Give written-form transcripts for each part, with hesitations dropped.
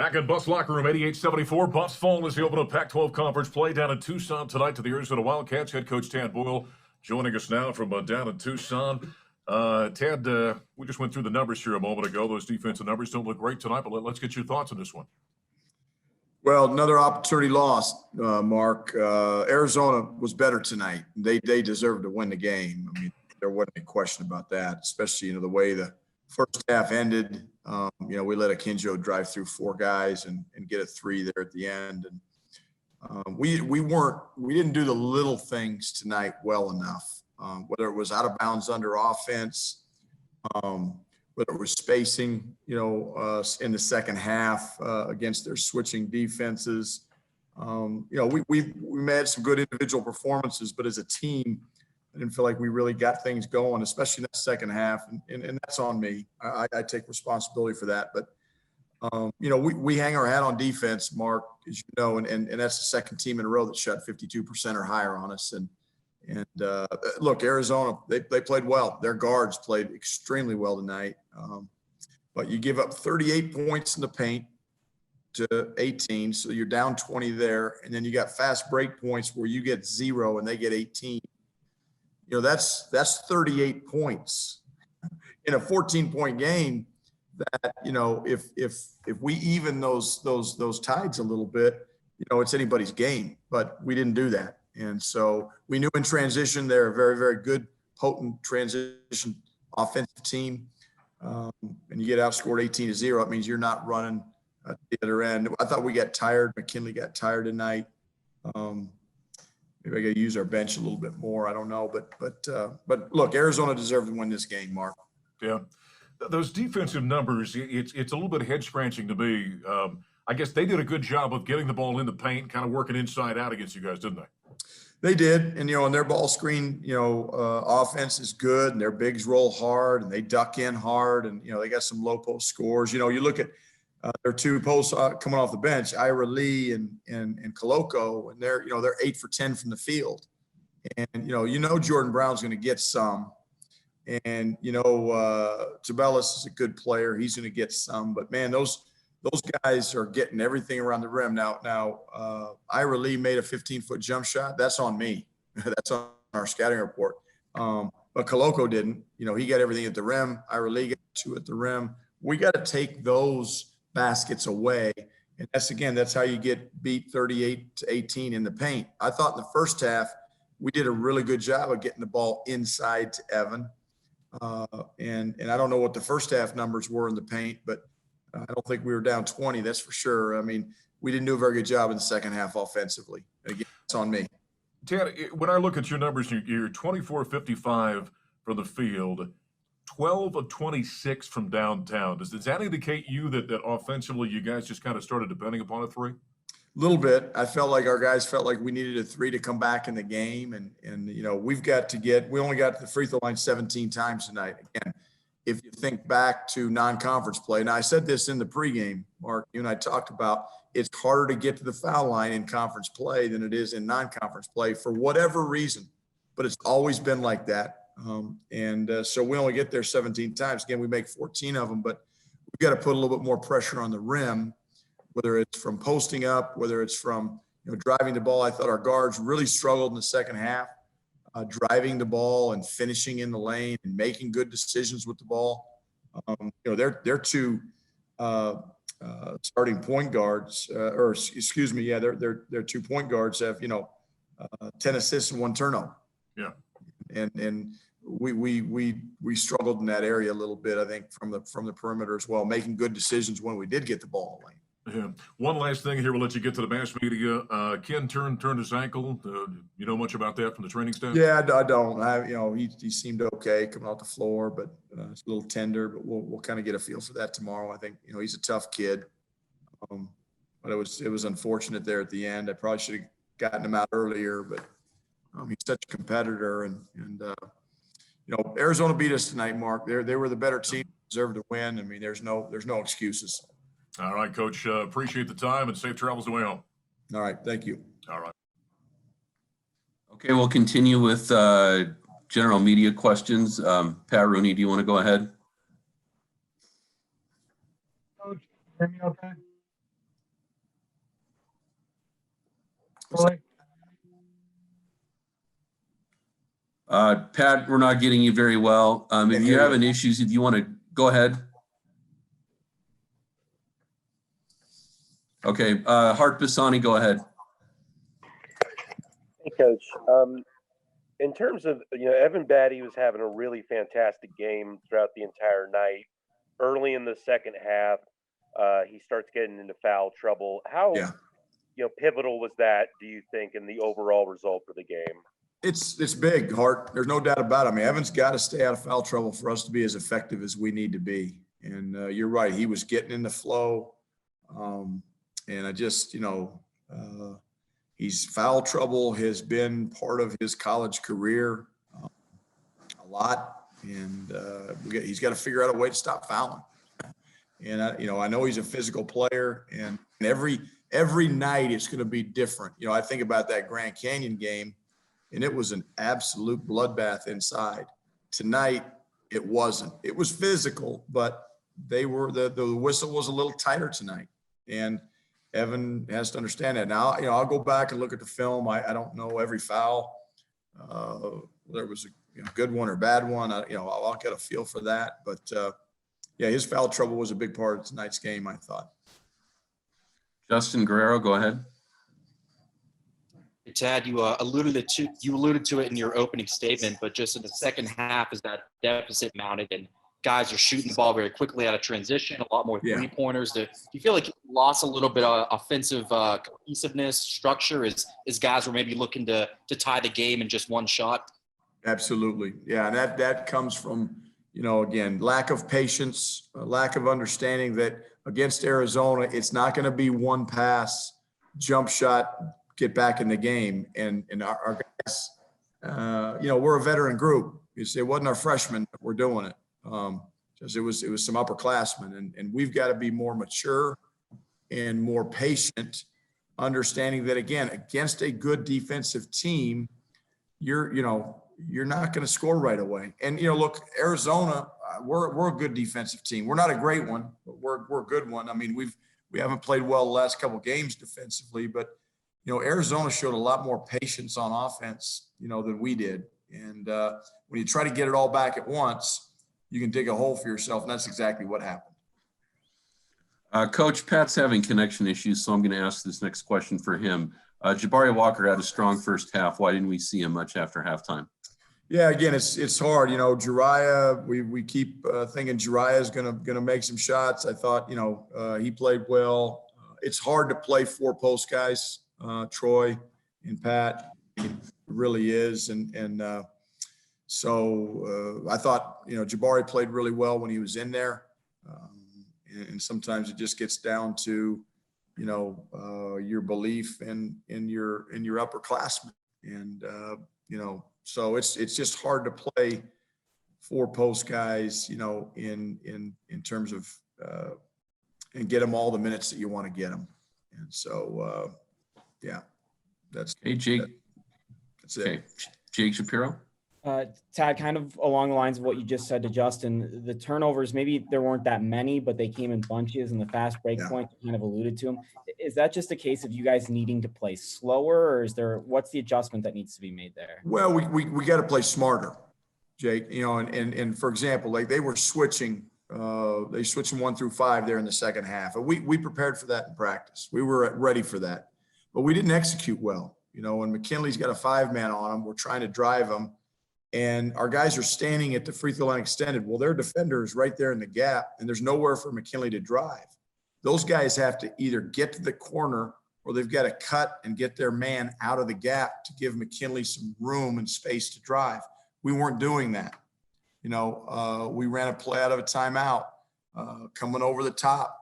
Back in Buffs locker room, 88-74. Buffs fall as they open up Pac-12 conference play down in Tucson tonight to the Arizona Wildcats. Head coach Tad Boyle joining us now from down in Tucson. Tad, we just went through the numbers here a moment ago. Those defensive numbers don't look great tonight, but let's get your thoughts on this one. Well, another opportunity lost, Mark. Arizona was better tonight. They deserved to win the game. I mean, there wasn't any question about that, especially, the way the first half ended. We let Akinjo drive through four guys and get a three there at the end. And we didn't do the little things tonight well enough, whether it was out of bounds under offense, whether it was spacing, in the second half against their switching defenses. We made some good individual performances, but as a team, I didn't feel like we really got things going, especially in that second half, and that's on me. I take responsibility for that. But we hang our hat on defense, Mark, as you know, and that's the second team in a row that shot 52% or higher on us. And look, Arizona, they played well. Their guards played extremely well tonight. But you give up 38 points in the paint to 18, so you're down 20 there, and then you got fast break points where you get 0 and they get 18. That's 38 points in a 14-point game. That if we even those tides a little bit, it's anybody's game. But we didn't do that, and so we knew in transition they're a very, very good, potent transition offensive team. And you get outscored 18-0. It means you're not running at the other end. I thought we got tired. McKinley got tired tonight. Maybe I got to use our bench a little bit more. I don't know, but look, Arizona deserved to win this game, Mark. Yeah, those defensive numbers, it's a little bit head scratching to me. I guess they did a good job of getting the ball in the paint, kind of working inside out against you guys, didn't they? They did, and and their ball screen, offense is good, and their bigs roll hard, and they duck in hard, and they got some low post scores. You look at their two posts coming off the bench, Ira Lee and Coloco, and they're 8 for 10 from the field, and Jordan Brown's going to get some, and Tabellis is a good player, he's going to get some, but man, those guys are getting everything around the rim. Now Ira Lee made a 15-foot jump shot. That's on me. That's on our scouting report. But Coloco didn't. He got everything at the rim. Ira Lee got 2 at the rim. We got to take those baskets away. And that's how you get beat 38-18 in the paint. I thought in the first half, we did a really good job of getting the ball inside to Evan. And I don't know what the first half numbers were in the paint, but I don't think we were down 20, that's for sure. I mean, we didn't do a very good job in the second half offensively. Again, it's on me. Tad, when I look at your numbers, you're 24-55 from the field, 12 of 26 from downtown. Does that indicate that offensively you guys just kind of started depending upon a three? A little bit. I felt like our guys felt like we needed a three to come back in the game. And we only got to the free throw line 17 times tonight. Again, if you think back to non-conference play, now I said this in the pregame, Mark, you and I talked about it's harder to get to the foul line in conference play than it is in non-conference play for whatever reason, but it's always been like that. So we only get there 17 times. Again, we make 14 of them, but we've got to put a little bit more pressure on the rim, whether it's from posting up, whether it's from driving the ball. I thought our guards really struggled in the second half. Driving the ball and finishing in the lane and making good decisions with the ball. They're two starting point guards, their 2 point guards have 10 assists and 1 turnover. Yeah, and we struggled in that area a little bit, I think, from the perimeter as well, making good decisions when we did get the ball in the lane. Yeah. One last thing here, we'll let you get to the mass media. Ken turned his ankle. You know much about that from the training staff? Yeah, I don't. He seemed okay coming off the floor, but it's a little tender. But we'll kind of get a feel for that tomorrow. I think he's a tough kid, but it was unfortunate there at the end. I probably should have gotten him out earlier, but he's such a competitor, and Arizona beat us tonight, Mark. They were the better team, deserved to win. I mean, there's no excuses. All right, Coach. Appreciate the time and safe travels the way home. All right. Thank you. All right. Okay, we'll continue with general media questions. Pat Rooney, do you want to go ahead? Coach, hear me okay? Pat, we're not getting you very well. If you have any issues, if you want to go ahead. Okay, Hart Pisani, go ahead. Hey, Coach. In terms of, Evan Batty was having a really fantastic game throughout the entire night. Early in the second half, he starts getting into foul trouble. How, pivotal was that, do you think, in the overall result for the game? It's big, Hart. There's no doubt about it. I mean, Evan's got to stay out of foul trouble for us to be as effective as we need to be. And you're right. He was getting in the flow. And I just, he's foul trouble has been part of his college career a lot. And he's got to figure out a way to stop fouling. And I know he's a physical player, and every night it's going to be different. I think about that Grand Canyon game, and it was an absolute bloodbath inside. Tonight, it wasn't. It was physical, but the whistle was a little tighter tonight. And Evan has to understand that. Now, I'll go back and look at the film. I don't know every foul. There was a good one or bad one. I'll get a feel for that. But, his foul trouble was a big part of tonight's game, I thought. Justin Guerrero, go ahead. Hey, Tad, you alluded to it in your opening statement, but just in the second half, as that deficit mounted and guys are shooting the ball very quickly out of transition, a lot more three-pointers. Do you feel like you lost a little bit of offensive cohesiveness, structure, as guys were maybe looking to tie the game in just one shot? Absolutely. Yeah, and that comes from, again, lack of patience, lack of understanding that against Arizona, it's not going to be one pass, jump shot, get back in the game. And our guys, we're a veteran group. It wasn't our freshmen that were doing it. Because it was some upperclassmen, and we've got to be more mature and more patient, understanding that, again, against a good defensive team, you're not going to score right away. And look, Arizona, we're a good defensive team. We're not a great one, but we're a good one. I mean, we haven't played well the last couple of games defensively, but Arizona showed a lot more patience on offense, than we did. And when you try to get it all back at once, you can dig a hole for yourself, and that's exactly what happened. Coach, Pat's having connection issues, so I'm going to ask this next question for him. Jabari Walker had a strong first half. Why didn't we see him much after halftime? Yeah, again, it's hard. Jariah, we keep thinking Jariah is gonna make some shots. I thought, he played well. It's hard to play four post guys, Troy and Pat. It really is, and so I thought, Jabari played really well when he was in there. And sometimes it just gets down to, your belief in your upperclassmen. And, so it's just hard to play four post guys, in terms of, and get them all the minutes that you want to get them. And so, that's okay, Jake. That's it. Okay, Jake Shapiro. Tad, kind of along the lines of what you just said to Justin, the turnovers, maybe there weren't that many, but they came in bunches, and the fast break point kind of alluded to them. Is that just a case of you guys needing to play slower, or what's the adjustment that needs to be made there? Well, we got to play smarter, Jake, and for example, like they were switching, they switched from 1 through 5 there in the second half. And we prepared for that in practice. We were ready for that, but we didn't execute well. When McKinley's got a 5-man on him, we're trying to drive him. And our guys are standing at the free throw line extended. Well, their defender is right there in the gap, and there's nowhere for McKinley to drive. Those guys have to either get to the corner, or they've got to cut and get their man out of the gap to give McKinley some room and space to drive. We weren't doing that. We ran a play out of a timeout, coming over the top,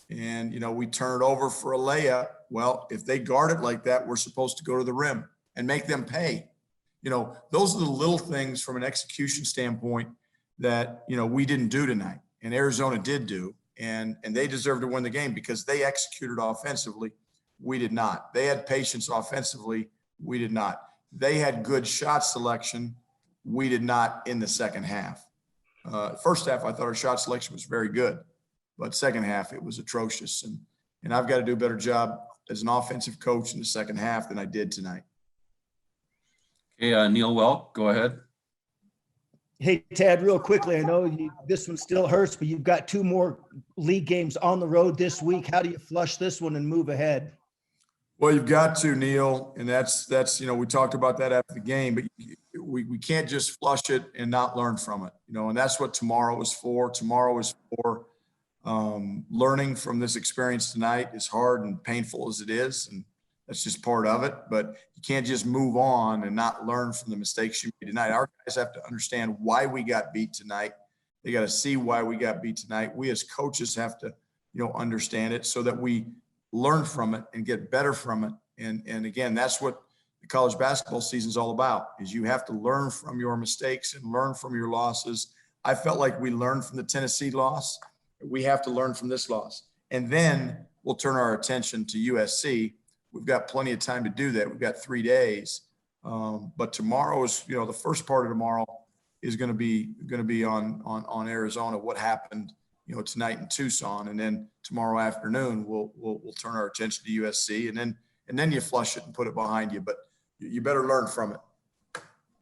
and, we turn it over for a layup. Well, if they guard it like that, we're supposed to go to the rim and make them pay. Those are the little things from an execution standpoint that, we didn't do tonight, and Arizona did do, and they deserve to win the game because they executed offensively. We did not. They had patience offensively. We did not. They had good shot selection. We did not in the second half. First half, I thought our shot selection was very good, but second half it was atrocious. And I've got to do a better job as an offensive coach in the second half than I did tonight. Okay, Neil Welk, go ahead. Hey, Tad, real quickly, I know this one still hurts, but you've got 2 more league games on the road this week. How do you flush this one and move ahead? Well, you've got to, Neil, and that's we talked about that after the game, but we can't just flush it and not learn from it, and that's what tomorrow is for. Tomorrow is for learning from this experience tonight, as hard and painful as it is, and that's just part of it. But you can't just move on and not learn from the mistakes you made tonight. Our guys have to understand why we got beat tonight. They got to see why we got beat tonight. We as coaches have to, understand it so that we learn from it and get better from it. And again, that's what the college basketball season is all about, is you have to learn from your mistakes and learn from your losses. I felt like we learned from the Tennessee loss. We have to learn from this loss. And then we'll turn our attention to USC. We've got plenty of time to do that. We've got 3 days. But tomorrow is, the first part of tomorrow is going to be on Arizona, what happened, tonight in Tucson. And then tomorrow afternoon, we'll turn our attention to USC, and then you flush it and put it behind you. But you better learn from it.